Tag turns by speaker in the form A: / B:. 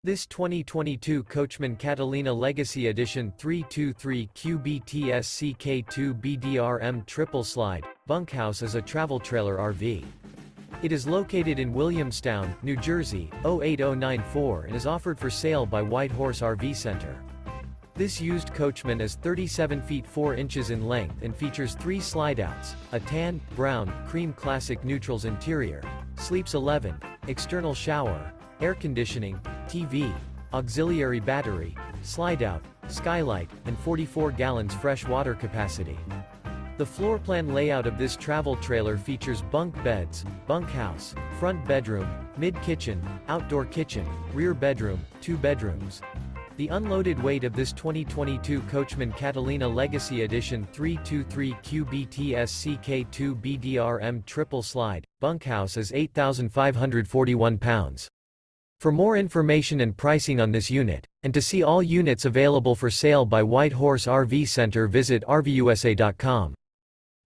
A: This 2022 Coachmen Catalina Legacy Edition 323 QBTSCK2 BDRM triple slide bunkhouse is a travel trailer RV. It is located in Williamstown, New Jersey, 08094 and is offered for sale by White Horse RV Center. This used Coachman is 37 feet 4 inches in length and features 3 slideouts, a tan, brown, cream classic neutrals interior, sleeps 11, external shower, air conditioning, TV, auxiliary battery, slideout, skylight, and 44 gallons fresh water capacity. The floor plan layout of this travel trailer features bunk beds, bunkhouse, front bedroom, mid-kitchen, outdoor kitchen, rear bedroom, 2 bedrooms. The unloaded weight of this 2022 Coachmen Catalina Legacy Edition 323 QBTSCK2 BDRM triple slide bunkhouse is 8,541 pounds. For more information and pricing on this unit, and to see all units available for sale by White Horse RV Center, visit RVUSA.com.